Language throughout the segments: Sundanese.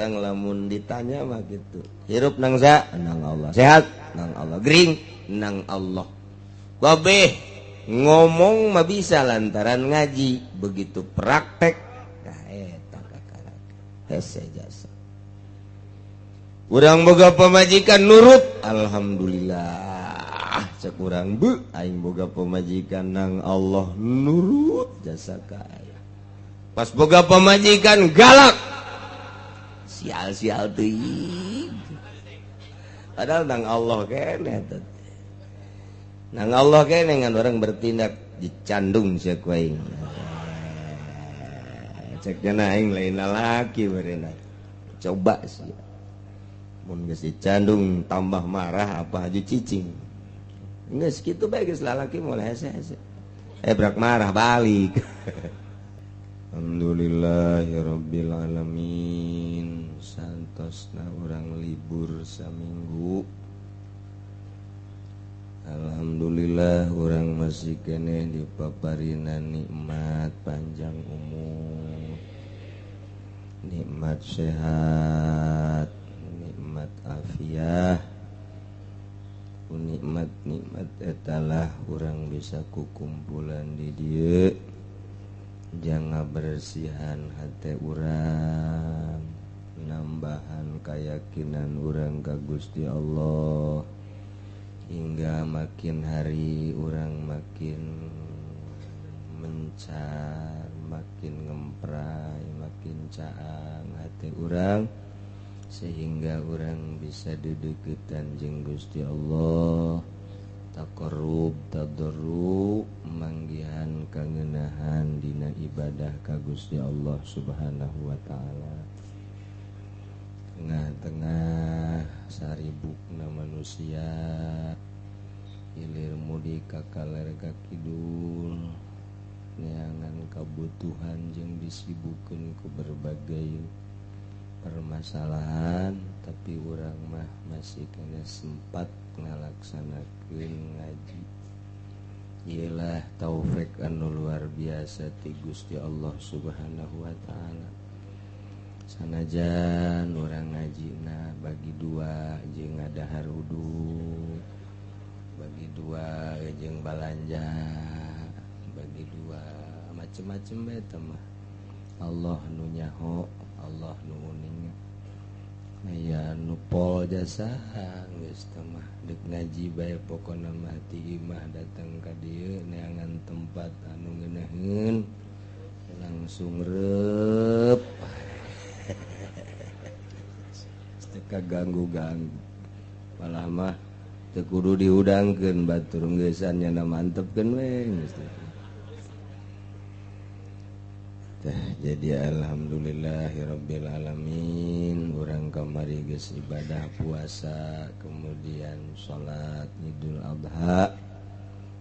orang lamun ditanya mah gitu. Hirup nang sa, nang Allah. Sehat, nang Allah. Gering, nang Allah. Babeh ngomong mah bisa lantaran ngaji, begitu praktek dah eta kakara. Hese jasa. Urang boga pamajikan nurut, alhamdulillah. Cek urang beu aing boga pamajikan nang Allah nurut jasa ka aya. Pas boga pamajikan galak, sial-sial teuing. Padahal nang Allah keneh teh. Nang Allah kene ngan orang bertindak dicandung cek aing. Cek jana aing lain lalaki berenang. Coba sih. Mun geus dicandung tambah marah apa aja cicing. Geus kitu bae geus lalaki mulai hese-hese. Brak marah balik. Alhamdulillahirabbil alamin. Santosna urang libur saminggu. Alhamdulillah orang masih kene dipaparina nikmat panjang umur, nikmat sehat, nikmat afiah, nikmat etalah orang bisa kukumpulan di dieu, jangan bersihan hati orang, nambahan keyakinan orang ka Gusti Allah. Hingga makin hari orang makin mencar, makin ngemprai, makin caang hati orang, sehingga orang bisa dedeketan jeung Gusti Allah, taqarrub tadarru, manggihan kangenahan dina ibadah ka Gusti Allah Subhanahu wa taala. Tengah-tengah saribukna manusia hilir mudi ka kaler ka kidul neangan kabutuhan jeung disibukkeun ku berbagai permasalahan, tapi urang mah masih kena sempat ngalaksanakeun ngaji. Ialah taufik anu luar biasa ti Gusti Allah Subhanahu wa taala. Sanajan orang ngajina bagi dua jeung ngadahar wudu, bagi dua jeung balanja, bagi dua macem-macem bae teh mah. Allah nu nyaho, Allah nu uning. Aya nu pol jasa geus teh mah deuk ngaji bae pokona mah ti imah datang ka dieu neangan tempat anu ngeunaheun langsung reup. Kaganggu-ganggu malah mah teu kudu diudangkeun batur geussan nya mantepkeun we geus teh. Jadi alhamdulillahirabbil alamin, urang kamari geus ibadah puasa kemudian salat Idul Adha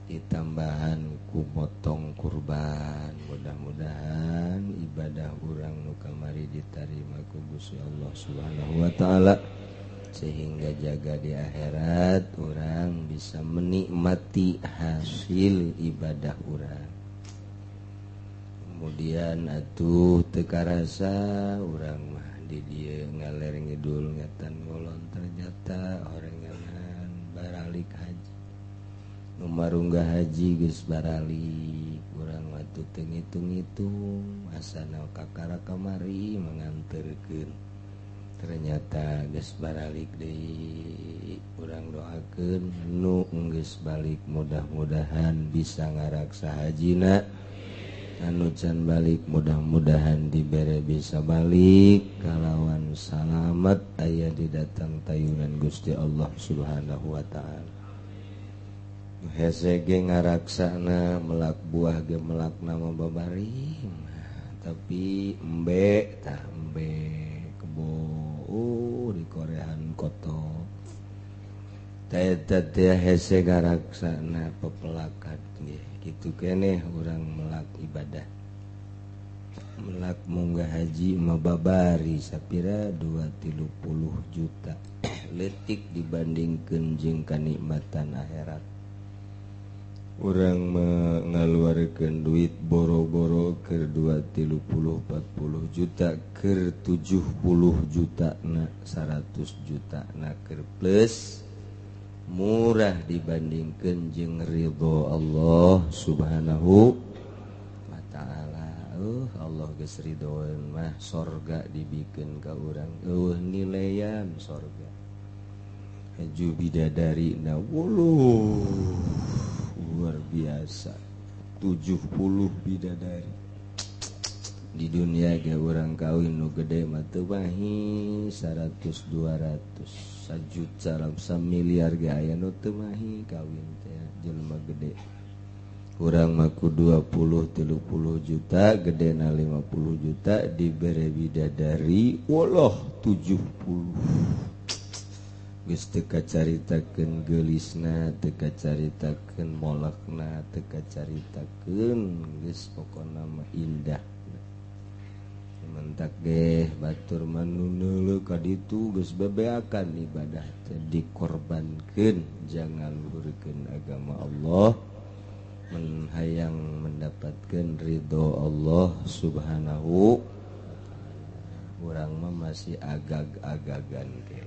ditambahan ku potong kurban. Mudah-mudahan ibadah urang nu kamari ditarima ku Gusti Allah Subhanahu wa taala, sehingga jaga di akhirat urang bisa menikmati hasil ibadah urang. Kemudian atuh teu karasa urang mah di dieu ngaler ngidul ngatan ngolon ternyata orenganan baralik haji. Numarunggah haji geus baralik, urang atuh teu ngitung-ngitung asana kakara kamari menganterkeun. Ternyata geus baralik deui. Urang doakeun nu geus balik mudah-mudahan bisa ngaraksa hajina. Anu can balik mudah-mudahan dibere bisa balik kalawan salamet aya di datang tayunan Gusti Allah Subhanahu wa taala. Hese ge ngaraksana melak buah ge melak nama babarim, tapi embe tah embe kebo di korehan koto teh teh hese ngaraksana pepelakat ge kitu keneh urang melak ibadah melak munggah haji mababari sapira 2-30 juta , leutik dibandingkeun jeung kanikmatan akhirat. Urang mengeluarkan duit boro-boro ke 2 30 40 juta ke 70 juta na 100 juta na ke plus murah dibandingkan jeung ridho Allah subhanahu wa ta'ala. Allah geus ridhoan mah sorga dibikeun ka urang nilean sorga haju bidadari na luar biasa 70 bidadari di dunia ge urang kawin nu gede mah teu mahi 100 200 1 juta 1 miliar ge aya nu teu mahi kawin teh jelema gede. Urang mah ku 20 30 juta gedena 50 juta dibere bidadari wallah 70 geus teu kacaritakeun geulisna, teu kacaritakeun molekna, teu kacaritakeun geus pokona mah indah. Mentak ge batur manu neuleuh ka ditu geus bebeakan ibadah teh dikorbankeun jangan luhurkeun agama Allah menghayang mendapatkan ridho Allah subhanahu. Urang mah masih agag-agagan ke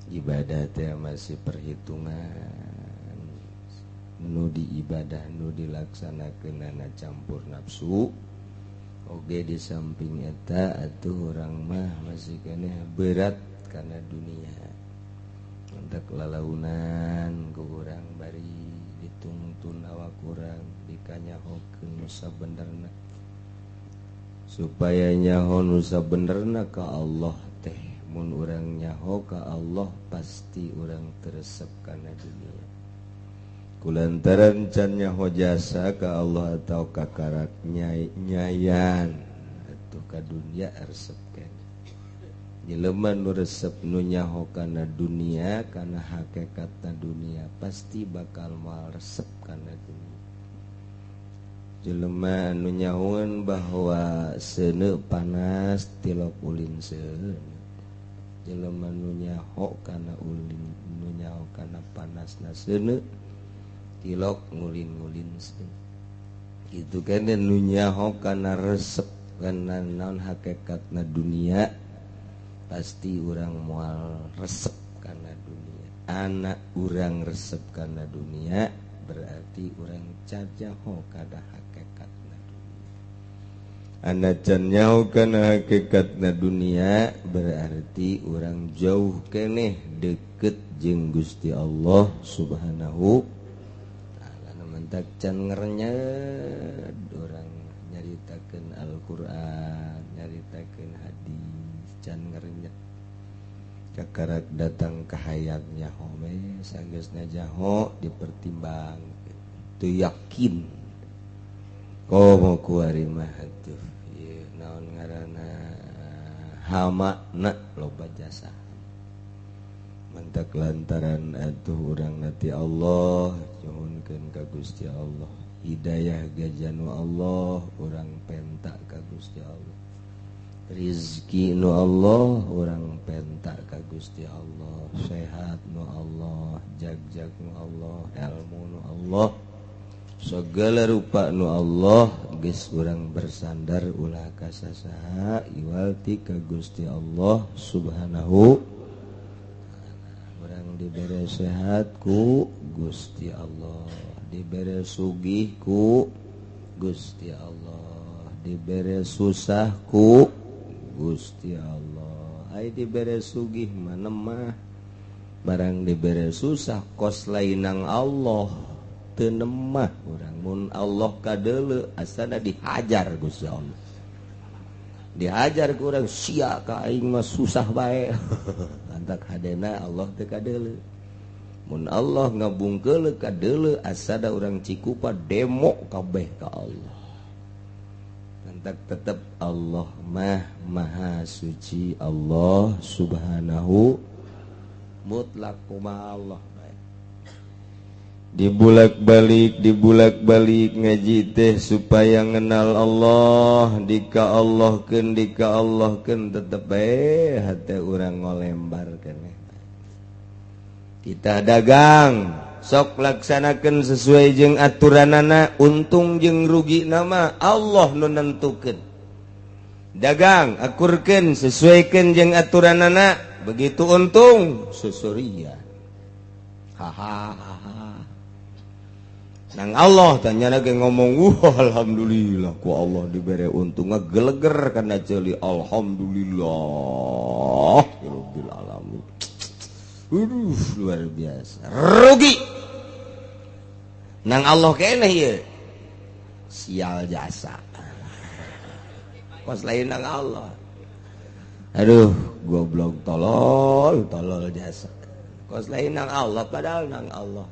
ibadah teh masih perhitungan nu di ibadah nu dilaksanakeunana campur nafsu oge di samping eta atuh urang mah masih keneh berat kana dunia hendak lalaunan ku urang bari ditungtun awak urang dikanyahokeun nu sabenerna supaya nyaho nu sabenerna ka Allah teh mun urang nyaho ka Allah pasti urang teresep kana dunia kulantaran can nyaho jasa ka Allah atau ka karak nyayan atuh ka dunia resep kana jelema nu resep nu nyaho kana dunia kana hakikatna dunia pasti bakal moal resep kana dunia. Jelema anu nyahoan bahwa seuneu panas tilok ulin seuneu jelema nu nyaho kana ulin nu nyaho kana panasna seuneu tilok ngulin-ngulin seuneu kitu keneh nu nyaho kana resep kana naon hakikatna dunia pasti urang moal resep kana dunia. Anak urang resep kana dunia berarti urang can nyaho kana hakikatna dunia. Anak can nyaho kana hakikatna dunia berarti urang jauh keneh deket jeung Gusti Allah subhanahu taala. Mentak can ngerenyed urang nyaritakeun Al-Qur'an nyaritakeun hadis can ngerenyed kakarak datang ke hayat nyaho we sanggeusna nyaho dipertimbang teu yakin komo kuari mah atuh ieu naon ngaranna hamana loba jasa mentak lantaran atuh urang nati Allah nyuhunkeun ka Gusti Allah hidayah gajanu Allah urang penta ka Gusti Allah rizki nu Allah urang penta ka Gusti Allah sehat nu Allah jag-jag nu Allah ilmu nu Allah segala rupa nu Allah geus urang bersandar ulah ka sasaha iwalti ka Gusti Allah subhanahu urang dibere sehat ku Gusti Allah dibere sugih ku Gusti Allah dibere susah ku Gusti Allah. Ai dibere sugih mana mah barang dibere susah kos lainang Allah teu nemah urang mun Allah kadeuleu asana dihajar Gusti Allah dihajar ku urang sia ka aing mah susah bae antak hadena Allah teu kadeuleu mun Allah ngabungkeuleu kadeuleu asana urang cikupa demo kabeh ka Allah tetap Allah maha suci Allah subhanahu mutlak kumaha Allah dibulak-balik ngaji teh supaya ngenal Allah dika-Allahkeun tetep hate urang ngolembar keneh kita dagang sok laksanakan sesuai jeung aturanana, untung jeung rugi nama Allah nu nentukeun. Dagang akurkeun sesuaikeun jeung aturanana, begitu untung susurian. Hahaha. Nang Allah tanyana ge ngomong, alhamdulillah ku Allah dibere untung ngageleger kana ceuli alhamdulillah rabbil alamin. Luar biasa. Rugi. Nang Allah keneh ieu. Sial jasa. Kos lain nang Allah. Aduh, goblok tolol jasa. Kos lain nang Allah padahal nang Allah.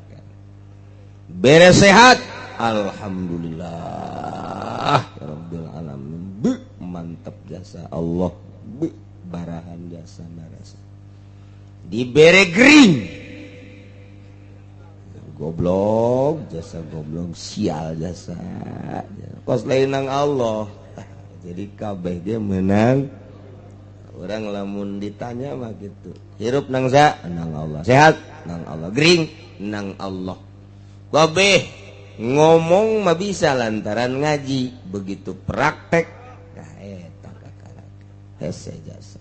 Beres sehat, alhamdulillah ya rabbil alamin. Mantap jasa Allah. Barahan jasa narasa. Dibere gering, goblok jasa goblok, sial jasa. Kos lain nang Allah. Jadi kabeh dia menang. Orang lamun ditanya mah gitu. Hirup nang sa, nang Allah. Sehat nang Allah. Gering nang Allah. Kabeh ngomong mah bisa lantaran ngaji, begitu praktek nah eta kakarak hese jasa.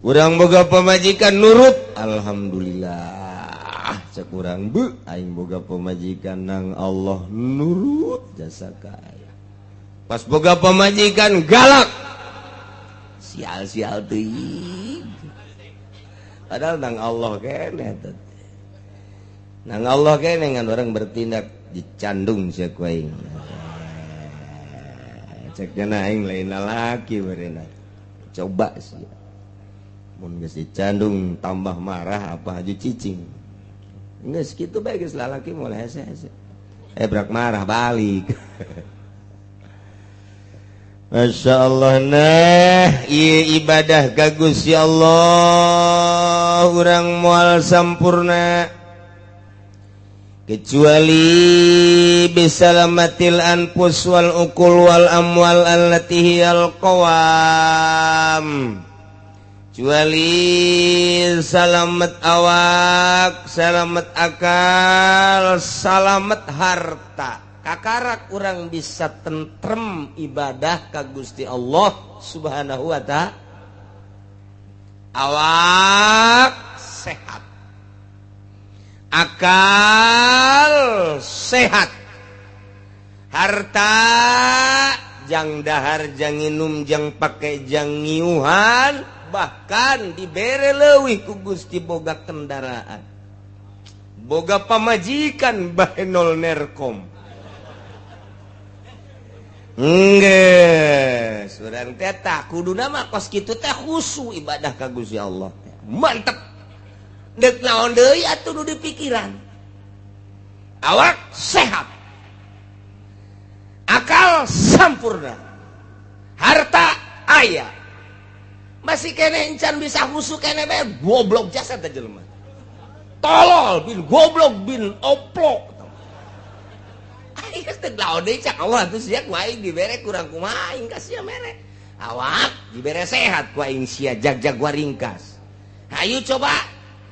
Urang boga pamajikan nurut, alhamdulillah. Cek urang aing boga pamajikan nang Allah nurut jasa kaya. Pas boga pamajikan galak, sial-sial teuing. Padahal nang Allah keneh teh. Nang Allah kene ngan orang bertindak dicandung sia ku aing. Cek dana aing lain lalaki beureuna. Coba sih. Mun geus dicandung tambah marah apa haju cicing. Geus kitu bae geus lalaki mulai hese-hese. Brak marah balik. Masya Allah nah ieu ibadah ka Gusti Allah urang moal sampurna. Kecuali bisalamatil anfus wal ukul wal amwal allati hiyal qawam. Kecuali salamet awak, salamet akal, salamet harta. Kakarak urang bisa tentrem ibadah ka Gusti Allah Subhanahu wa ta'ala. Awak sehat, akal sehat, harta jang dahar jang inum jang pake jang ngiuhan, bahkan dibere leuwih ku Gusti boga kendaraan, boga pamajikan bahenol nerkom. Enggeus urang teh tah kuduna mah kos kitu teh khusyuk ibadah ka Gusti Allah. Mantep. Dek naon deui atuh nu dipikiran. Awak sehat, akal sampurna, harta aya, masih kene encan bisa khusyuk kene bae goblok jasa teh jelema. Tolol bin goblok bin oplok. Aing geus teu naon deui cak Allah atuh sia ku aing dibere kurang kumaha aing ka sia mere. Awak dibere sehat ku aing sia jag-jag waringkas. Hayu coba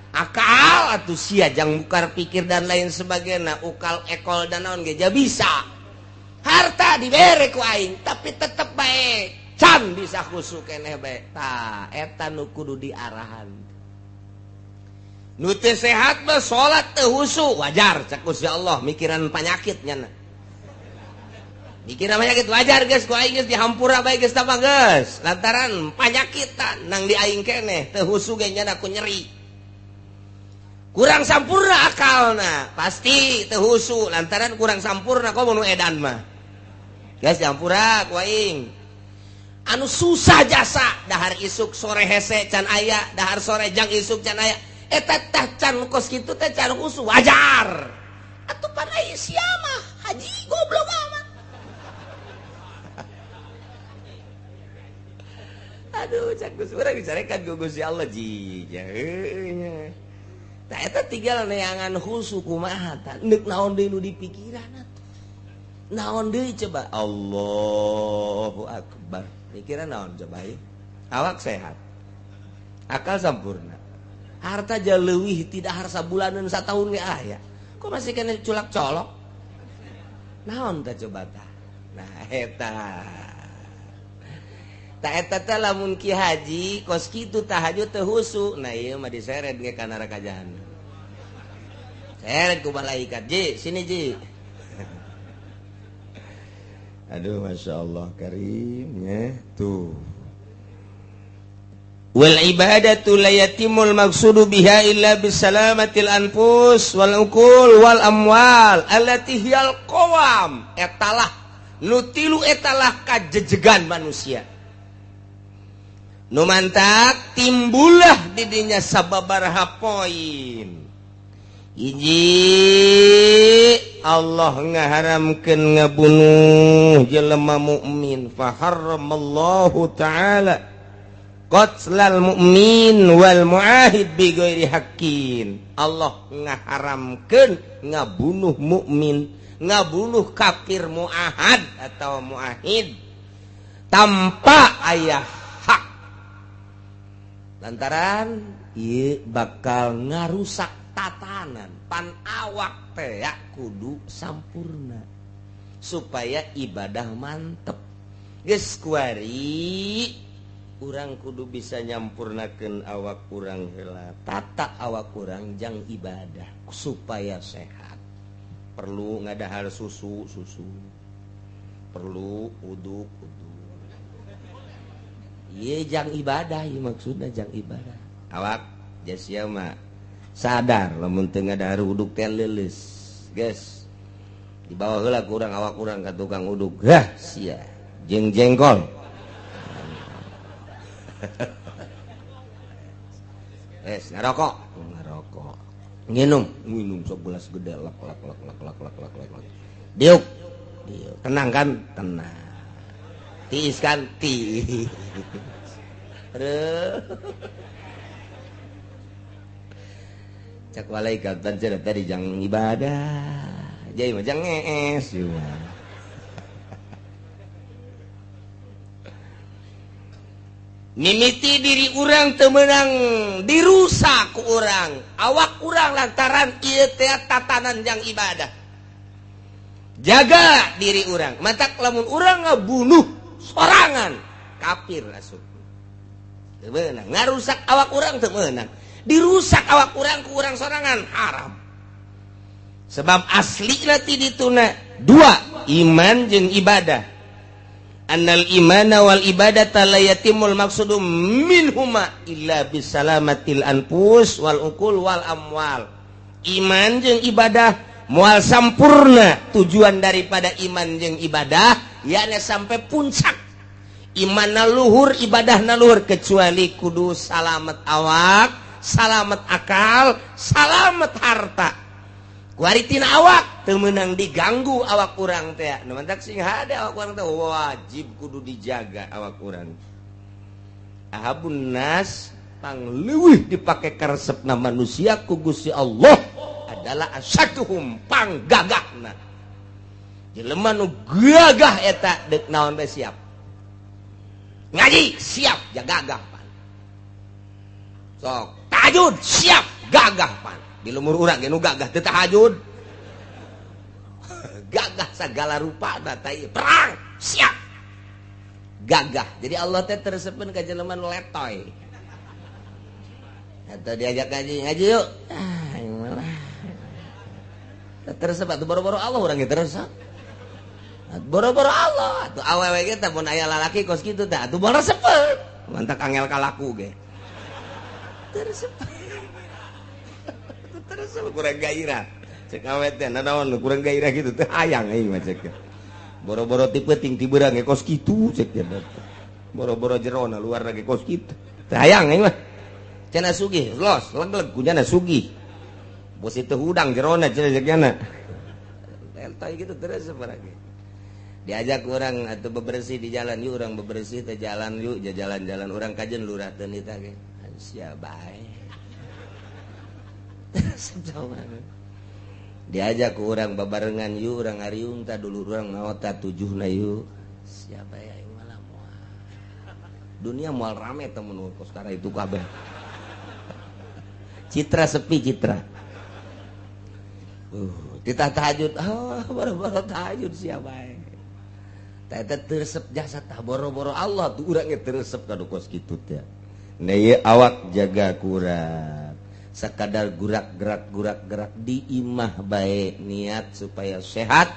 akal atuh sia jang bukar pikir dan lain sebagainya, ukal ekol dan naon ge bisa. Harta dibere ku aing tapi tetep bae can bisa khusyuk keneh bae. Tah eta nu kudu diarahan. Nu teu sehat mah salat teu khusyuk wajar cak Gusti Allah mikiran penyakit nya. Mikiran penyakit wajar geus ku aing geus dihampura bae geus tah geus lantaran panyakitan nang di aing keneh teu khusyuk ge nya ku nyeri. Kurang sampurna akalna pasti teu khusyuk lantaran kurang sampurna komo nu edan mah. Geus dihampura ku aing. Anu susah jasa dahar isuk sore hese can aya, dahar sore jang isuk can aya. Eta tah can kos kitu teh can khusyuk wajar. Atuh pan aya sia mah haji goblok amat. Aduh cak Gusti urang dicarekan ku Gusti Allah ji. Heuh. Tah eta tinggal neangan khusyuk kumaha tah neuk naon deui nu dipikiran atuh. Naon deui coba Allahu akbar. Pikiran naon coba ieu? Awak sehat, akal sampurna, harta aja leuwih tidak harsa bulanan satahun ge aya kok masih kena culak colok naon teh coba tah nah eta teh lamun ki haji kos kitu tahajud teh husu nah ieu mah diseret ge ka neraka jahanam seret ku malaikat ji sini ji aduh masyaallah karim ya tuh wal ibadatu la yatimul maqsudu biha illa bisalamatil anfus wal uqul wal amwal allati hiyal qawam etalah nutilu etalah kajejegan manusia nu mantak timbullah di dinya sababaraha poin hiji Allah ngaharamkeun ngabunuh jelema mukmin fa harramallahu ta'ala qatlal mu'min wal mu'ahid bi ghairi haqqin Allah ngaharamkeun ngabunuh mukmin ngabunuh kafir muahad atau muahid tanpa aya hak lantaran ieu bakal ngarusak tatanan pan awak teh kudu sampurna supaya ibadah mantep geus kuari urang kudu bisa nyampurnakeun awak urang heula tata awak urang jang ibadah supaya sehat perlu ngadahar susu perlu uduk ieu jang ibadah ieu maksudna jang ibadah awak jas mah sadar lamun teu ngadahar uduk teh leuleus geus dibawa heula ku urang awak urang ka tukang uduk hah sia jeung jengkol ngarokok nginum sok gelas gede lak diuk tenang kan tenang tiis kan tiis cak malaikat dan cerita tadi jangan ibadah jadi mah jangan ngees mimiti diri urang teu meunang dirusak ku urang awak urang lantaran ieu teh tatanan jang ibadah jaga diri urang matak lamun urang ngabunuh sorangan kafir asup teu meunang ngarusak awak urang teu meunang dirusak awak urang ku urang sorangan haram sebab aslina ti dituna dua iman jeung ibadah annal imana wal ibadata la yatimul maqsudu minhuma illa bisalamatil anfus wal uqul wal amwal iman jeung ibadah moal sampurna tujuan daripada iman jeung ibadah yakni sampai puncak imanna luhur ibadahna luhur kecuali kudu salamet awak salamet akal salamet harta kuaritina awak teu meunang diganggu awak urang teh nu mantak sing hade awak urang teh wajib kudu dijaga awak urang ahabun nas pangleuwih dipake karesepna manusia ku Gusti Allah adalah asaduhum panggagahna jelema nu gagah eta deuk naon teh siap ngaji siap jagagah pan sok tahajud siap gagah pan di lumur urang ge nu gagah teu tahajud gagah segala rupa teh perang siap gagah jadi Allah teh terseupeun ka jelema nu letoy eta diajak ngaji yuk teresep atuh boro-boro Allah urang ge teresep boro-boro Allah atuh awewe ge teh mun aya lalaki kos kitu teh atuh moal resepkeun mantak angel kalaku ge teresep kurang gairah cek awet teh nanaon kurang gairah gitu teh hayang aing mah cek boro-boro ti peuting ti beurang ge kos kitu cek boro-boro jerona luar ge kos kitu teh hayang aing mah cenah sugih los leg-leg kunyana sugih bos itu hudang jerona cenah entai gitu terus sebarang diajak orang atau bebersih di jalan yuk orang bebersih teh jalan yuk jalan-jalan orang kajen lurah teh nita ge sia bae diajak ke orang babarengan yuk orang ariung tak dulu orang ngawata tujuh na yuk siapa ya yang malah mual dunia mual rame temen kos karena itu kabeh citra sepi citra. Kita tahajud, boro-boro tahajud siapa? Tete teresep jasa tah boro-boro Allah tuh urangnya teresep kadu kos kitu teh. Nah awak jaga kurang. Sekadar gurak-gerak di imah baik niat supaya sehat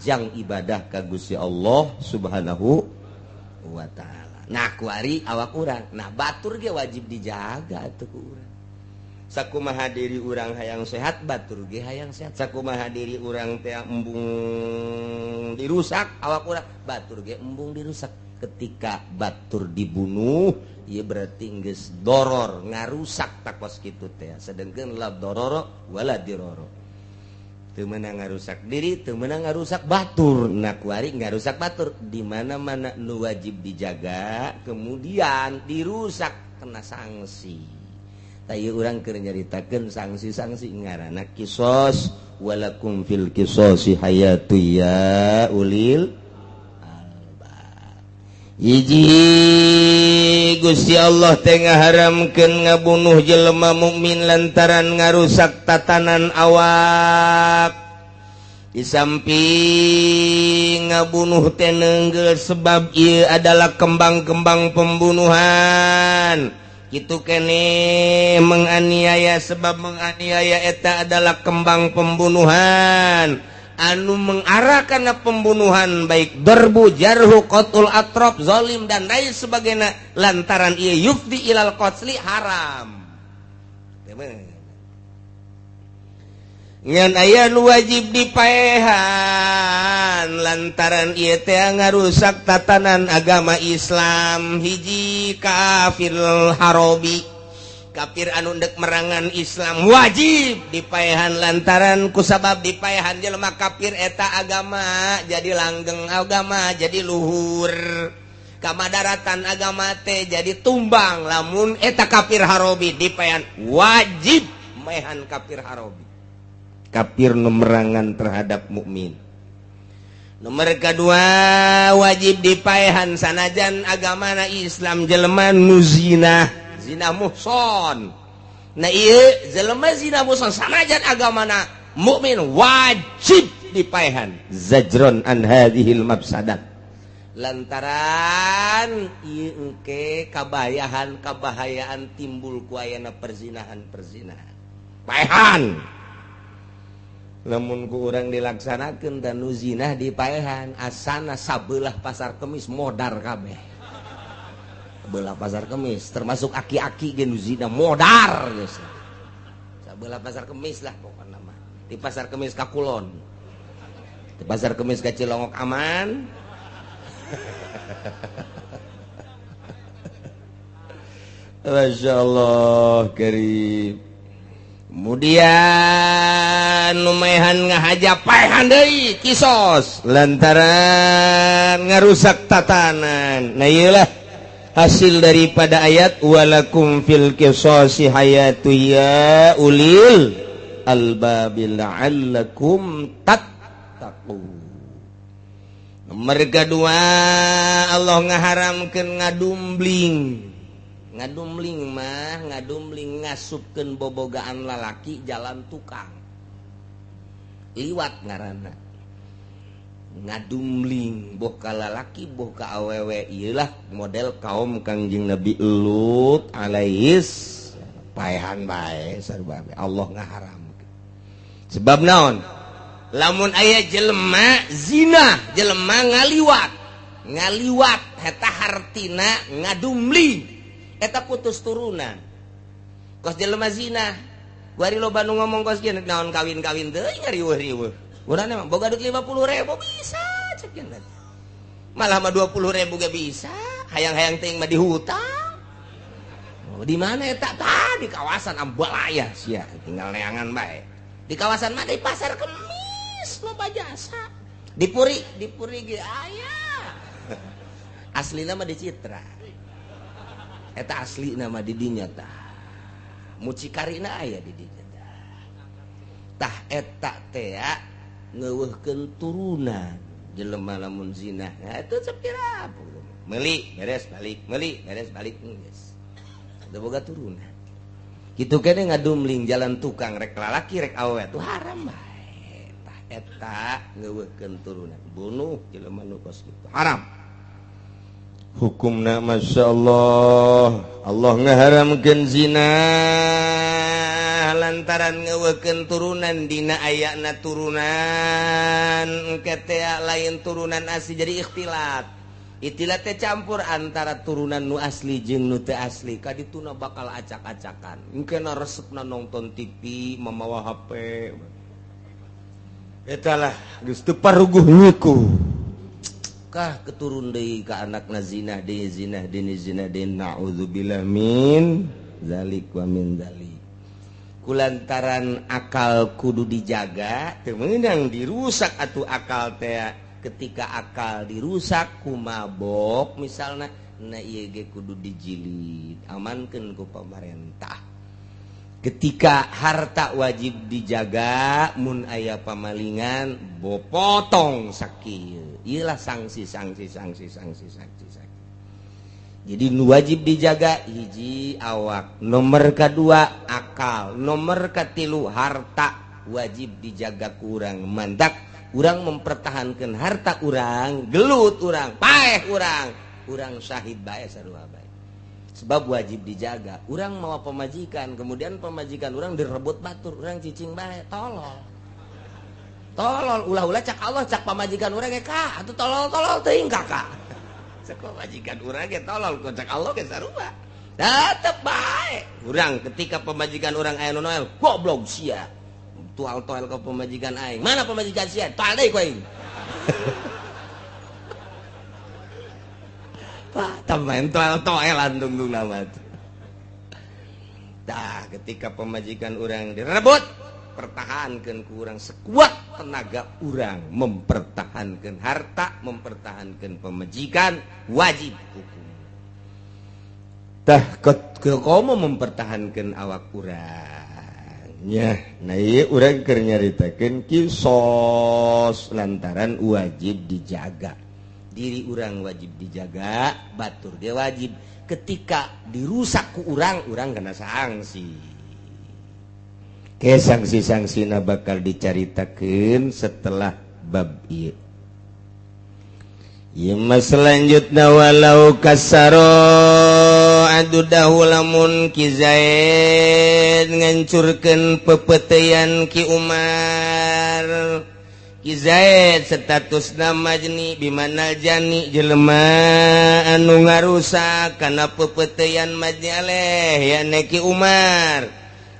jang ibadah ka Gusti Allah Subhanahu wa taala. Nah kuari awak urang. Nah batur ge wajib dijaga atuh ku urang. Sakumaha diri urang hayang sehat batur ge hayang sehat. Sakumaha diri urang teh embung dirusak awak urang batur ge embung dirusak. Ketika batur dibunuh ieu berarti geus doror ngarusak takos kitu teh. Sedengkeun la dororo wala diroro. Teu meunang ngarusak diri, teu meunang ngarusak batur. Nah kuari ngarusak batur di mana-mana nu wajib dijaga kemudian dirusak kena sanksi. Tayu urang keur nyaritakeun sanksi-sanksi ngaranna kisos walakum fil qisasi hayatu ya ulil albab. Hiji Gusti Allah teh ngaharamkeun ngabunuh jelema mukmin lantaran ngarusak tatanan awak. Di samping ngabunuh teh neunggel sebab ieu adalah kembang-kembang pembunuhan. Kitu kene menganiaya sebab menganiaya eta adalah kembang pembunuhan anu mengarah kana pembunuhan baik darbu jarhu qatul atrab zalim dan lain sebagainya lantaran ieu yufdi ilal qatli haram. Ngan aya nu wajib dipaehan lantaran ieu teh ngarusak tatanan agama Islam. Hiji kafir harobi, kafir anu dek merangan Islam wajib dipaehan lantaran kusabab dipaehan jelema kafir eta agama jadi langgeng, agama jadi luhur, kamadaratan agama teh jadi tumbang. Lamun eta kafir harobi dipaehan wajib maehan kafir harobi, kafir memerangan terhadap mukmin. Nomor kedua wajib dipaehan sanajan agamana Islam jelema nu zina muhson. Nah ieu jelema zina muhson sanajan agamana mukmin wajib dipaehan zajron an hadhil mafsadat. Lantaran ieu engke kabahayaan timbul ku ayana perzinahan. Paehan. Lamun ku urang dilaksanakeun dan nu zina dipaehan asana sabelah pasar kemis modar kabeh. Sabelah pasar kemis termasuk aki-aki ge nu zina modar geus. Sabelah pasar kemis lah pokona mah. Di pasar kemis ka Kulon. Di pasar kemis ka Cilongok aman. Masyaallah karim. Kemudian lumayan ngahaja paehan deui kisos lantaran ngarusak tatanan. Nah iyalah hasil daripada ayat walakum fil qisasi hayatu ya ulil albabil la'allakum tattaqun. Nomor kedua Allah ngaharamkeun ngadumbling ngasupkeun bobogaan lalaki jalan tukang liwat ngaranna ngadumbling boh ka lalaki boh ka awewe. Ieulah model kaum Kangjeng Nabi Lut alaihis paehan bae sarua Allah ngaharamkeun. Sebab naon? Lamun aya jelema zina, jelema ngaliwat eta hartina ngadumbling eta putus turunan. Kos jelema zina, kuari loba nu ngomong kos kieu naon kawin-kawin teuing ngariweuh-riweuh. Urang mah boga duit 50.000 bisa cek kieu. Malah mah 20.000 ge bisa, hayang-hayang teuing mah dihutang. Oh, di mana eta tah di kawasan Ambalaya sia, tinggal neangan bae. Di kawasan mana? Di pasar Kemis loba jasa. Di Puri ge aya. Aslina mah di Citra. Eta asli nama di dinya tah mucikarina aya di dinya tah eta teh ngeuweuhkeun turunan jelema lamun zina. Nah itu sepira meuli beres balik geus teu boga turunan. Kitu kene ngadumling jalan tukang rek lalaki rek awewe tuh haram bae. Tah eta ngeuweuhkeun turunan. Bunuh jelema nu kos kitu. Haram. Hukumna masyaallah. Allah ngaharamkeun zina lantaran ngeuweuhkeun turunan dina ayana turunan engke teh lain turunan asli jadi ikhtilat. Ikhtilat teh campur antara turunan nu asli jeung nu teu asli. Kadituna bakal acak-acakan. Engkena resepna nonton TV, mamawa HP. Eta lah geus teu paruguh niku. Kah keturun deui ka anakna zina deui zina dini zina deui naudzubillah min zalik wa min zalik. Kulantaran akal kudu dijaga teu meunang dirusak atuh akal teh. Ketika akal dirusak ku mabok misalna na ieu ge kudu dijilid amankeun ku pamarentah. Ketika harta wajib dijaga mun aya pamalingan bopotong sakieu. Ieulah sanksi. Jadi nu wajib dijaga hiji awak, nomor kedua akal, nomor katilu harta wajib dijaga ku urang. Mantak urang mempertahankan harta urang, gelut urang, paeh urang syahid bae sarua bae. Sebab wajib dijaga. Urang mawa pemajikan, kemudian pemajikan urang direbut batur, urang cicing bae, tolol. Ulah-ulah cak Allah cak pamajikan urang ge ka, atuh tolol teuing kakak. Cak pamajikan urang ge tolol, cak Allah ge sarua. Tetep bae. Urang ketika pemajikan urang aya nu noel, goblok sia. Tual-toel ke pemajikan aing. Mana pemajikan sia? Toal deui ku aing. Pak, tambahin toel-toelan tungtung nama itu. Dah, ketika pemajikan orang direbut, pertahankan ku urang sekuat tenaga urang mempertahankan harta, mempertahankan pemajikan, wajib hukum. Tah, komo mempertahankan awak urangnya. Nah, ieu urang keur nyaritakeun kisos lantaran wajib dijaga. Diri urang wajib dijaga, batur dia wajib. Ketika dirusak ku urang kena sanksi. Ke sanksi-sanksina bakal dicaritakeun setelah bab ieu. Ima selanjutna walau kasaro adudahu lamun ki Zaid ngancurkeun pepeteuyan ki Umar. Ki Zaid status nama jeni bimanal jani jelema anu ngarusak kana pepeteuyan majnaleh yane Ki Umar.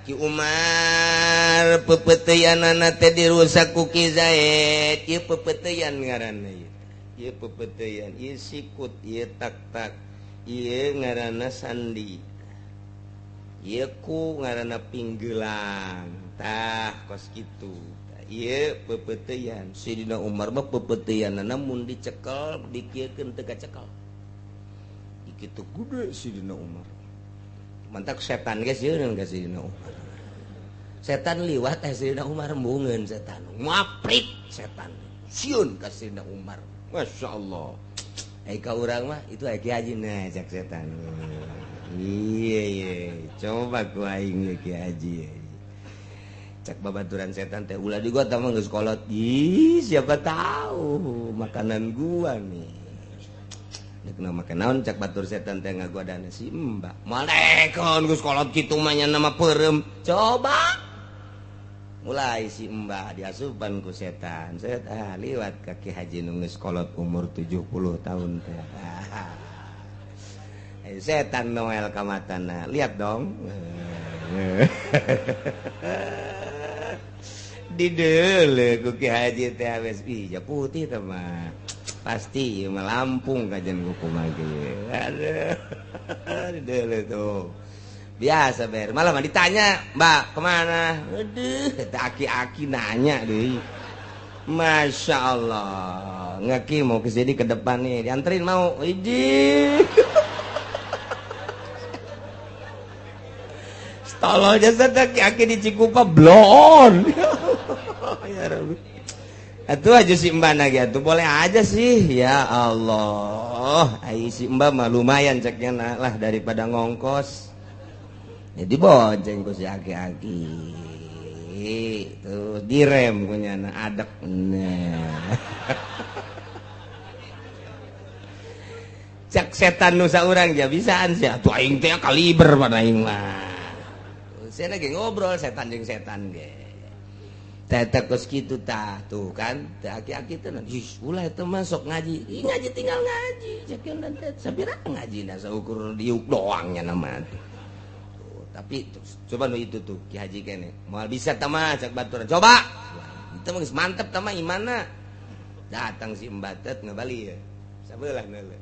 Ki Umar pepeteuyanana teh dirusak ku Ki Zaid. Ieu pepeteuyan ngaranna ieu. Ieu pepeteuyan, ieu sikut, ieu tak-tak, ieu ngaranna sandi. Ieu ku ngaranna pinggeulang. Tah kos kitu. Ieu pepeteuyan Sidina Umar mah pepeteuyanna mun dicekel dikiekeun teu kacekel. Kitu gude Sidina Umar. Mantak setan geus yeun ka Sidina Umar. Setan liwat Sidina Umar mbeungeun setan. Ngaprik setan. Sieun ka Sidina Umar. Masyaallah. Ai ka urang mah itu aya Ki Haji nah cak setan. Iya. Coba ku aing Ki Haji. Cak babaturan setan teh ulah di gua tah mah geus kolot. Ih, siapa tahu makanan gua nih. Nek makan naon cak batur setan teh ngagodana si Mbak. Malekon geus kolot kitu mah nya nama peureum. Coba. Mulai si Mbak diasupan ku setan. Setan liwat ka Ki Haji nu geus kolot umur 70 tahun teh. Setan noel ka matana. Lihat dong. Dideule ku Ki Haji teh wes ija putih teh mah pasti mah Lampung kajen ku kumaha ge. Aduh. Dideule tuh. Biasa ber. Malah mah ditanya, "Mbak, kemana?" Aduh, eta aki-aki nanya deui. Masya Allah. Ngaki mau kesini ke depan nih, dianterin mau. Idih. Tolol jasa aki-aki di Cikupa blon. Ya Rabbi. Atuh aja si Mbak lagi atuh boleh aja sih. Ya Allah. Ai si Mbak mah lumayan ceknya lah daripada ngongkos. Jadi bonceng ku si aki-aki. Tuh direm punya anak adek. Nah. Cak setan nusa urang ja bisaan sia. Tuh aing teh kaliber pada aing mah. Saya lagi ngobrol setan jeung setan ge. Teh kos kitu tah tuh kan. Teh aki-aki teh ulah teh masuk ngaji. Ih ngaji tinggal ngaji. Cekeun teh sabiraha ngajina saukur diuk doangnya nama teh. Tapi coba nu itu tuh Ki Haji kene moal bisa tama cak baturan coba itu mah mantep tama imanna datang si embatet ngabali ya sabelah neuleuh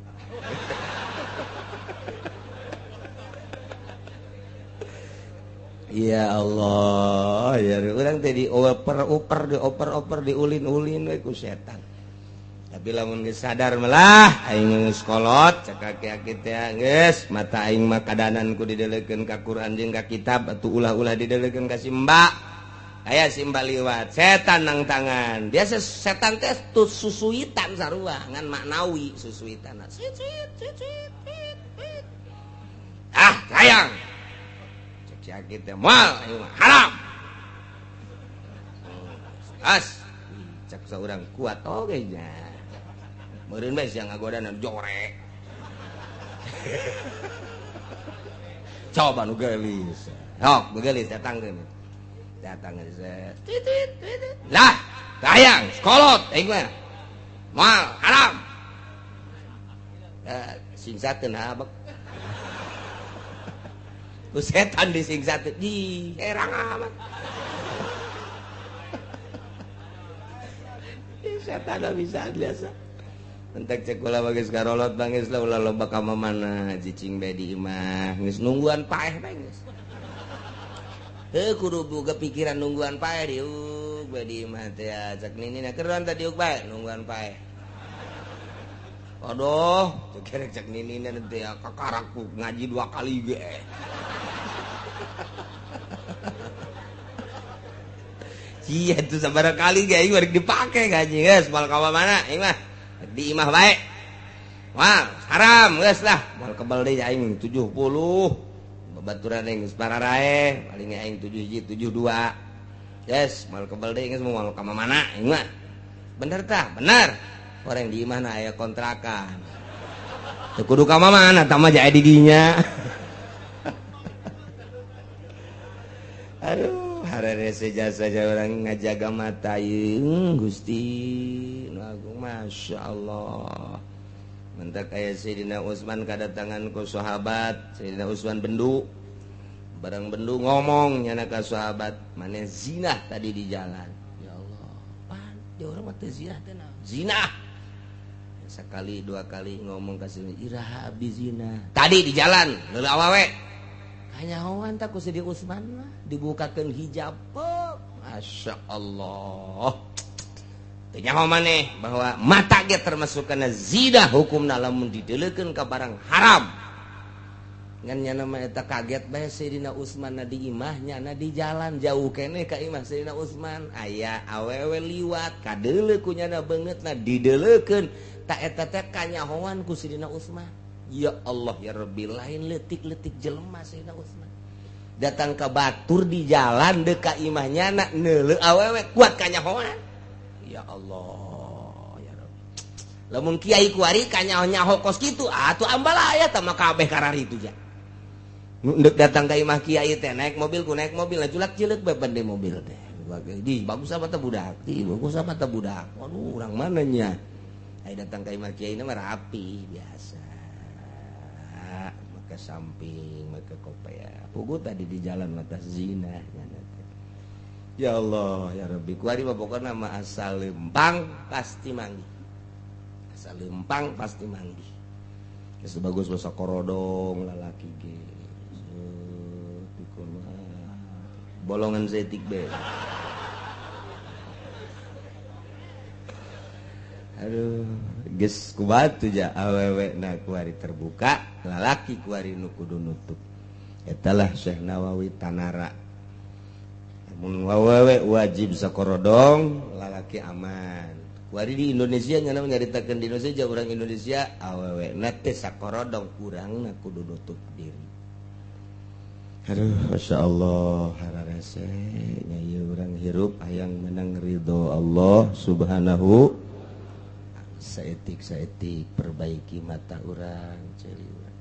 ya Allah ya urang teh dioper diulin-ulin we ku setan tapi lamun geus sadar melah aing geus kolot cak aki-aki teh geus mata aing mah kadanan ku didelekeun ka Quran jeung ka kitab atuh ulah-ulah didelekeun ka Simba aya Simba liwat setan nang tangan biasa setan teh tuh susuitan sarua ngan maknawi susuitan sit ah sayang cak aki teh moal aing mah haram as cak saurang kuat oge nya meureun bae sia ngagodanan jorek. Coba nu geulis. Sok, geulis datang teh. Datang geus. Lah, sayang, sekolot aing mah. Moal haram. Singsakeun habek. Ku setan disingsakeun. Di herang amat. Setan bisa biasa. Entek cek ulah bagus karolot bangis lah ulah loba ka mana cicing bae di imah geus nungguan paeh bae geus. Heuh kudu boga pikiran nungguan paeh diuk bae di imah teh cek ninina keron teh diuk bae nungguan paeh. Aduh, cek ninina teh kakarakku ngaji 2 kali ge. Cia itu sabaraha kali ge aing bari dipake ngaji geus moal ka mana imah. Di imah baik wah haram geus lah moal kebal deui aing 70 babaturan aing geus pararae paling aing 72 geus moal kebal deui geus moal ka mana aing mah bener tah bener orang di imah na aya kontrakan teu kudu ka mana tah mah jae di dinya aduh harere saja orang ngajaga mata ieu Gusti nu agung Masya Allah mentak aya Sayyidina Utsman kadatangan ku sahabat Sayyidina Utsman bendu bareng bendu ngomong nyana ka sahabat maneh zina tadi di jalan ya Allah pan dia urang mah teu zina teh naon zina sekali 2 kali ngomong ka Sayyidina iraha abdi zina tadi di jalan leuleuh awewe kanyahoan tak ku Sayyidina Utsman mah dibukakeun hijab Masya Allah ternyaho maneh bahwa mata ge termasuk kana zina hukumna lamun dideulekeun ka barang haram ngan nyana mah eta kaget bae Sayyidina Utsman na di imahnya na di jalan jauh keneh ka imah Sayyidina Utsman aya awewe liwat kadeuleu ku nyana beungeutna dideulekeun ta eta teh kanyahoan ku Sayyidina Utsman ya Allah ya Rabbi lain leutik-leutik jelema Sayyidina Utsman datang ke batur di jalan deuk ka imahnya na neuleuh awewe kuat kanyahoan ya Allah ya Rabbi lamun kiai kuari kanyaho-nyaho kos kitu atuh ambal aya tah mah kabeh karari itu ja nu deuk datang ka imah kiai teh naik mobil lah culak-cileuk bae pande mobil teh di bagus apa teh budak di bagus apa teh budak waduh urang mana nya ai datang ka imah kiai mah rapi biasa maka samping maka kopea pugu tadi di jalan mata zina ya Allah ya Rabbi kuari mah pokona mah asal lempang pasti manggi asal lempang pasti manggi geus bagus basa korodong lalaki ge pikun bolongan zetik be aduh geus kubatu ja awewe na kuari terbuka lalaki kuari nu kudu nutup etalah Syekh Nawawi Tanara mun wawewe wajib sakorodong lalaki aman kuari di Indonesia nyana nyaritakeun di Indonesia urang Indonesia awewe na teh sakorodong kurang na kudu nutup diri Aduh, Masya Allah, hararese nya orang hirup hayang menang ridho Allah subhanahu. Saetik perbaiki mata orang celi urang.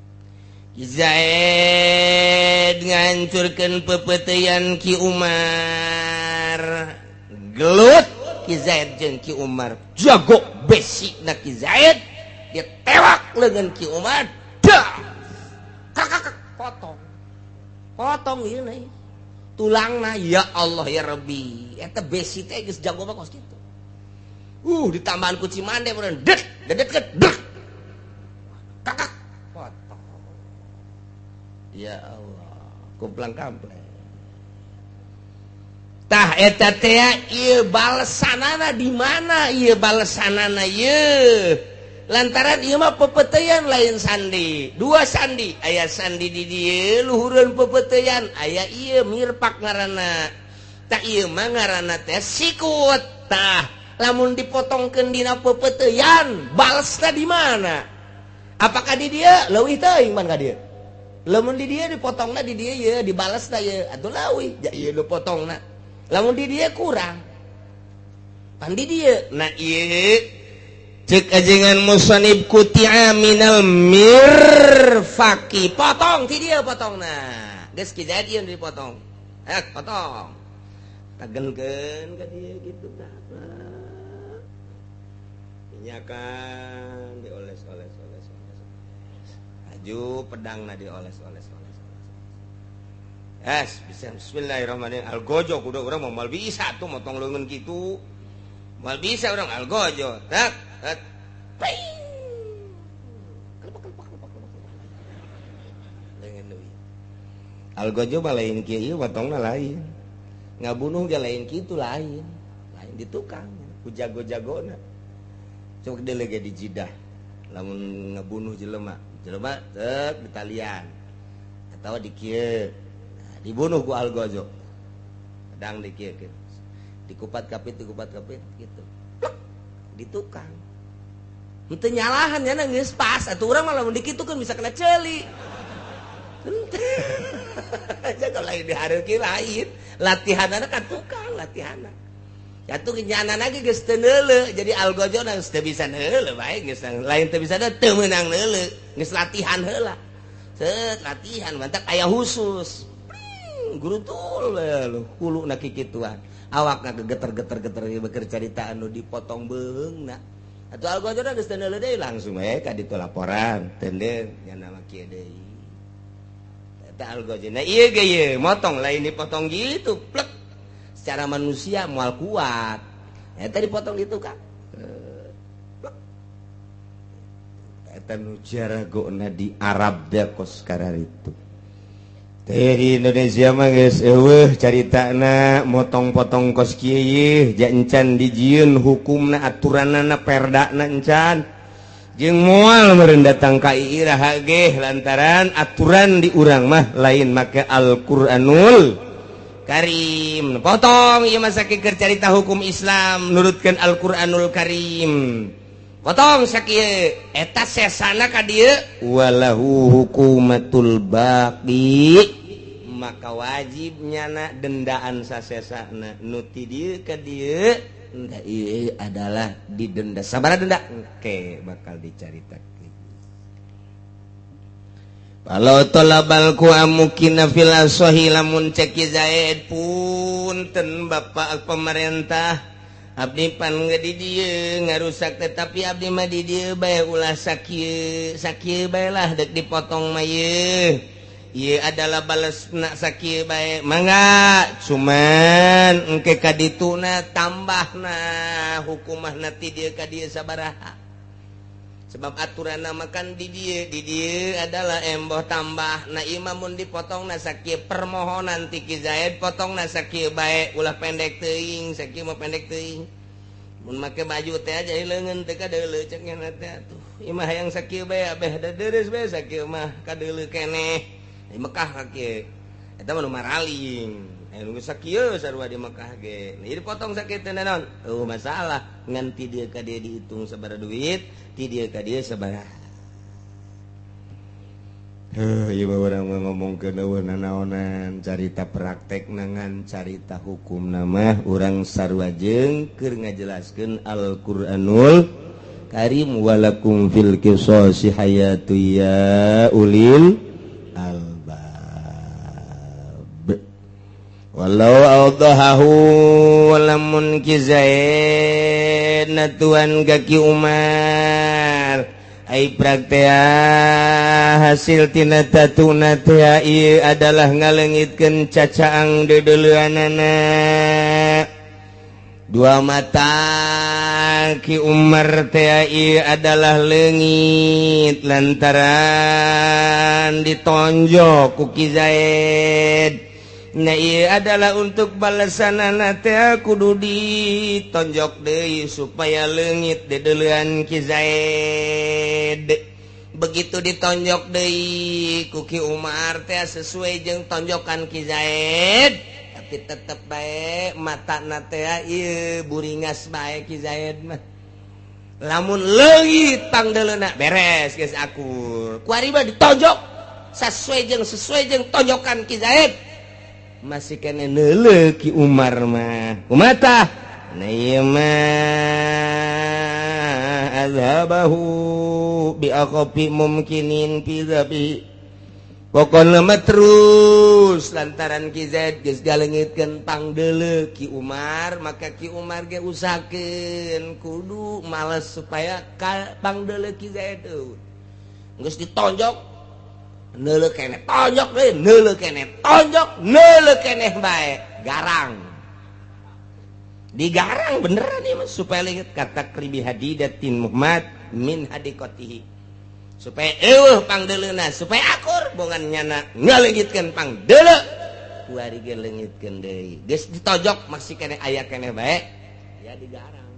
Ki Zaid ngancurkeun pepeuteuyan Ki Umar. Gelut Ki Zaid jeung Ki Umar jago besina Ki Zaid dia tewak leungeun Ki Umar dah kakak potong ieu na tulangna ya Allah ya Rabbi eta besi teh geus jago mah kos kitu ditambahan ku Cimande meureun det kakak potong ya Allah kumplang kampleng tah eta teh ieu balesanana di mana ieu balesanana ieu lantaran ieu mah pepeuteuyan lain sandi dua sandi aya sandi di dieu luhureun pepeuteuyan aya ieu mirpak ngaranna tah ieu mah ngaranna teh sikut tah lamun dipotongkeun dina pepeuteuyan balesna di mana apakah di dieu leuwih teuing man ka dieu lamun di dieu dipotongna di dieu ieu dibalesna ieu atuh leuwih ja ieu nu potongna lamun di dieu kurang pan di dieu nah ieu cek ajengan musannif kuti'a minal mirfaqi potong ti dieu potongna geus Ki Zaid ieu dipotong potong tagenkeun ka dieu kitu tah minyakan dioles aju pedangna dioles bismillahirrahmanirrahim algojo kudu urang moal bisa tuh motong leungeun kitu moal bisa urang algojo tak algojo mah lain kieu potongna lain ngabunuh ge lain kitu lain di tukang ku jago-jagona sok deule ge di jidah lamun ngabunuh jelema teu di talian atawa di kieu dibunuh ku algojo pedang di kieu dikupat kapit gitu di tukang henteu nyalahan nya geus pas atuh urang mah lamun dikitukeun bisa kena ceuli jaga lain dihareukeun lain latihanana ka tukang latihanna atuh nyanana ge geus teu neuleu jadi algojona geus teu bisa neuleu bae geus lain teu bisa teu meunang neuleu geus latihan heula latihan mantak aya khusus gurutul we huluna kikituan awakna geter-geter beukeun carita anu dipotong beungna atuh algojona geus teu neuleu deui langsung we ka ditu laporan teuneun nya mah kieu deui eta algojona ieu ge ieu motong lain dipotong gitu plek secara manusia moal kuat eta dipotong gitu kan eta nu jaragona di Arab da kos kararitu teh di Indonesia mah geus eueuh caritana motong-potong kos kieu ja encan dijieun hukumna aturanna perdana encan jeung moal meureun datang ka iraha ge lantaran aturan di urang mah lain make Al-Qur'anul Karim potong ieu mah sakieu carita hukum Islam nurutkeun Al-Qur'anul Karim potong sakieu eta sesana ka dieu walahu hukumatul baqi maka wajib nyana dendaan sasesana nu ti dieu ka dieu da ieu adalah didenda sabaraha denda engke bakal dicaritakeun kalau tolabal ku amukina fil asohi lamun cek Zaid punten bapak pemerintah abdi pan di dieu ngarusak tetapi abdi mah di dieu bae ulah sakieu bae lah dek dipotong mah ieu adalah balesna sakieu bae mangga cuman engke ka dituna tambahna hukumahna ti dieu ka dieu sabaraha sebab aturan makan di dieu adalah emboh tambah na imamun dipotong na sakieu permohonan ti Ki Zaid potong na sakieu bae ulah pendek teuing sakieu mah pendek teuing mun make baju teh aja leungeun teh kadeuleu cek nya teh atuh imah hayang sakieu bae abeh da deres bae sakieu mah kadeuleu keneh di Mekah sakieu eta mah nu maraling nu sakieu sarua di Mekah ge ieu dipotong sakieu teh naon masalah ngan ti dieu ka dieu dihitung sabaraha duit ti dieu ka dieu sabaraha orang ngomong ke naonan carita praktek nangan carita hukum nama orang sarwajeng keur ngajelaskeun Al-Qur'anul Karim walakum fil qisasi hayatu ya ulil albab walau awdahahu walamun kizain natuan kaki Umar ai praktea hasil tina tatuna teh ieu adalah ngaleungitkeun cacaang dedeleuanana dua mata ki Umar teh ieu adalah leungit lantaran ditonjok ku Ki Zaid. Nah ieu adalah untuk balasanana teh kudu ditonjok deui supaya leungit dedeleuan Ki Zaid. Begitu ditonjok deui ku Ki Umar teh sesuai jeung tonjokan Ki Zaid, tapi tetep bae matana teh ieu buringas bae Ki Zaid mah. Lamun leungit pangdeleuna beres geus akur. Ku ari mah ditonjok sesuai jeung tonjokan Ki Zaid. Masih kena neuleuh Ki Umar mah umatah na ieu mah azhabahu bi aqabi mumkinin fi dzabi pokona mah terus lantaran Ki Zaid geus galeungitkeun pangdeuleuh Ki Umar maka Ki Umar ge usahakeun kudu males supaya pangdeuleuh Ki Zaid geus ditonjok neuleuh keneh tonjok deui neuleuh keneh tonjok neuleuh keneh bae garang digarang beneran ieu mah supaya leungit kata kribi hadidatin Muhammad min hadiqatihi supaya eueuh pangdeuleuhna supaya akur bongan nyana ngaleungitkeun pangdeuleuh kuari ge leungitkeun deui geus ditojok masih keneh aya keneh bae ya digarang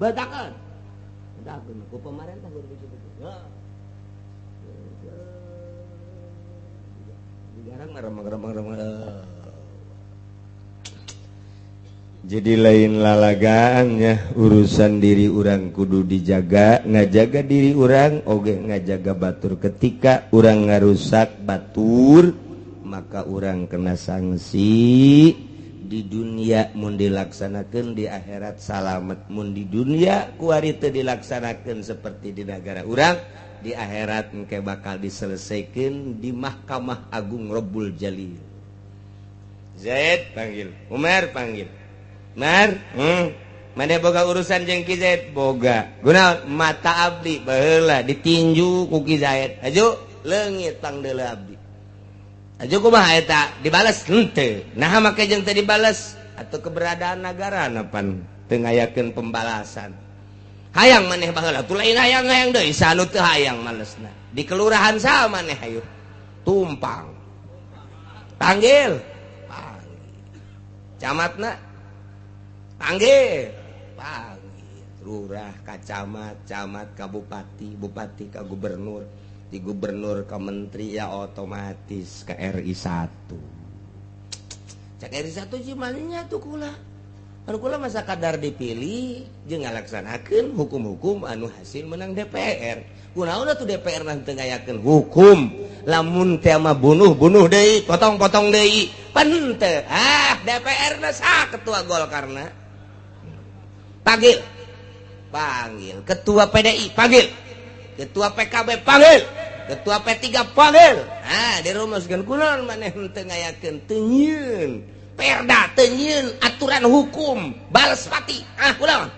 betakeun betakeun ku pemerintah jadi lain lalagaannya urusan diri orang kudu dijaga ngajaga diri orang oge ngajaga batur ketika orang ngarusak batur maka orang kena sanksi di dunia mun dilaksanakeun di akhirat salamet mun di dunia kuari teu dilaksanakeun seperti di negara urang di akhirat engke bakal diselesaikeun di Mahkamah Agung Rabbul Jalil. Zaid panggil, Umar panggil. Mar, mane boga urusan jeung Ki Zaid boga. Guna mata abdi baheula ditinju ku Ki Zaid. Aju leungit pangdeuleuh abdi. Aju kumaha eta dibales henteu. Nah make jeung teu dibales atuh keberadaan negara napan teu ngayakeun pembalasan. Hayang maneh baheula tuh lain hayang-hayang deui sanu teu hayang malesna. Di kelurahan saha maneh hayu? Tumpang. Panggil. Camatna panggil. Panggil. Lurah ka camat, camat ka bupati, bupati ka gubernur, di gubernur ka menteri ya otomatis ke RI 1. Cak RI 1 gimana tuh kula? Anu kula masa kadar dipilih jeung ngalaksanakeun hukum-hukum anu hasil menang DPR. Kunaon atuh DPR nanti ngayakeun hukum lamun teh mah bunuh deui, potong-potong deui. Pan teu. DPR na sah ketua Golkarna. Panggil. Panggil ketua PDI panggil. Ketua PKB panggil. Ketua P3 panggil. Dirumuskeun kunaon maneh teu ngayakeun teu nyieun. Perda tenyeun aturan hukum balas pati kunaon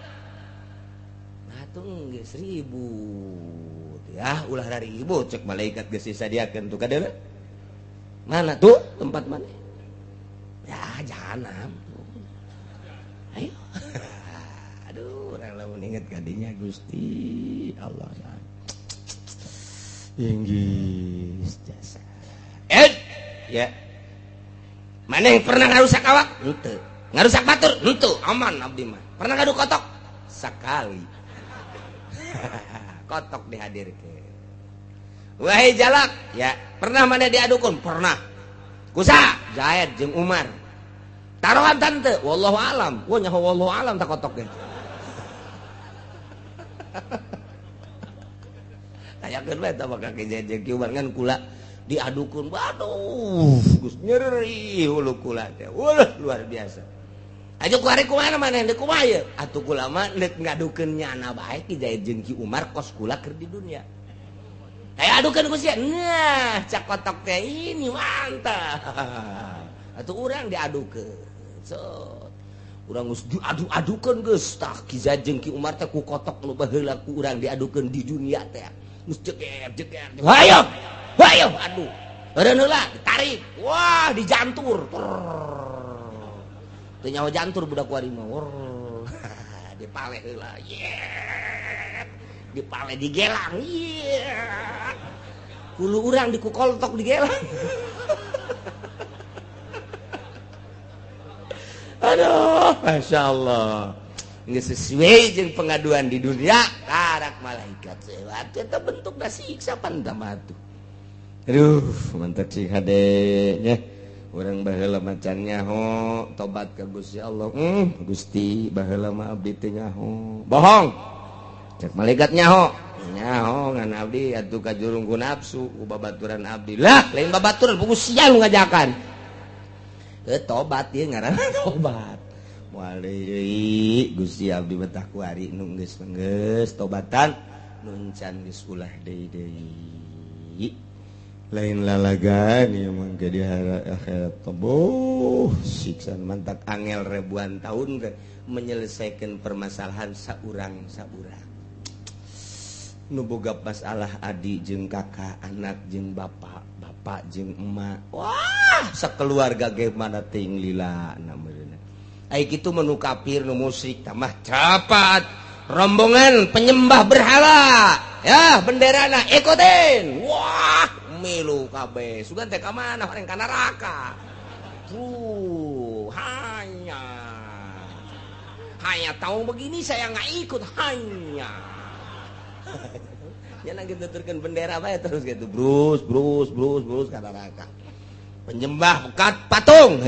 atuh geus ribut ya ulah dari ribut cek malaikat geus disadiakeun tuh kadeuna mana tuh tempat mana ya jahanam ayo aduh urang lamun inget kadinya Gusti Allah inggis jasa ya maneh pernah ngarusak awak? Henteu. Ngarusak batur? Henteu. Aman abdi mah. Pernah ngadu kotok? Sakali. Kotok dihadirkeun. Wahai jalak, ya, pernah maneh diadukun? Pernah. Kusa? Zaid jeung Umar. Taruhan tante? Wallahu alam. Wah nyaho wallahu alam tak kotok ge. tanyakeun bae eta maka kejadian kieu kan kula diadukeun waduh Gus nyeri hulu kula teh luar biasa aja kuari kumaha maneh deuk kumaha ye atuh kula mah deuk ngadukeun nyana bae Ki Zaid jeung Ki Umar kos kula keur di dunia aya adukeun ku sia nah cak kotok teh ini mantap atuh urang diadukeun urang geus diadu-adukeun geus tah Ki Zaid jeung Ki Umar teh ku kotok nu baheula ku urang diadukeun di dunia teh geus jeger hayo aduh eureun heula ditarik wah dijantur teu nyawa jantur budak kuari mah dipale heula dipale digelang hulu urang dikukoltok digelang aduh Masya Allah nggak sesuai jeung pengaduan di dunia karak malaikat sewat eta bentukna siksa pantamatu aduh mantap cing hadenya urang baheula macan nyaho tobat ka Gusti Allah Gusti baheula mah abdi teh nyaho bohong cek malaikat nyaho ngan abdi atuh kajurung ku nafsu ku babaturan abdi lah lain babaturan punggu sial ngajakan tobat ieu ngaranna tobat moal deui Gusti abdi betah kuari nu geus tobatan nu can geus ulah deui lain lalagan ieu mah ge di akhirat toboh siksa mantak angel ribuan tahun menyelesaikan permasalahan saurang nu boga masalah adi jeung kakak anak jeung bapak jeung emak wah sakeluarga ge mana teuing lilana meureunna ai kitu menu kafir nu musyrik tamah capat rombongan penyembah berhala ya benderana ikutin wah milu kabeh sugan teh ka mana horeng ka neraka hanya tahu begini saya nggak ikut hanya ya nang dituturkeun bendera bae terus gitu brus ka neraka penyembah bukat patung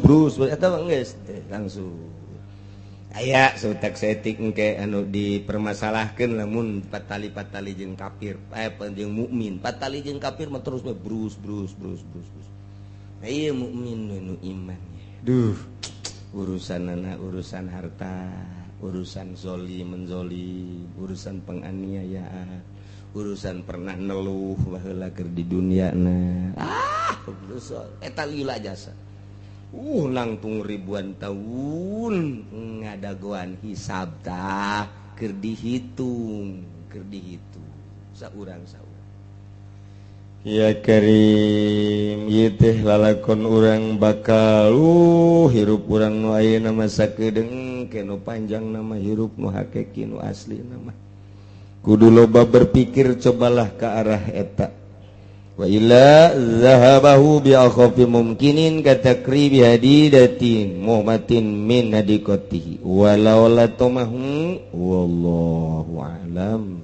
brus eta geus langsung aya sutek setik engke anu dipermasalahkeun lamun patali jeung kafir jeung mukmin patali jeung kafir mah terus brus ieu mukmin nu iman duh urusanna urusan harta urusan menzolim urusan penganiayaan urusan pernah neluh baheula keur di duniana eta lila jasa langtung ribuan tahun ngadagoan hisab tah keur dihitung saurang ya Karim ieu teh lalakon urang bakal hirup urang nu ayeuna masa kedeung kenu panjang nama hirup nu hakiki nu asli nama kudu loba berpikir cobalah ke arah eta wa illa zahabahu bi akhafi mumkinin katakribi hadidatin muhmatin min hadiqatihi walau la tumahu wallahu a'lam.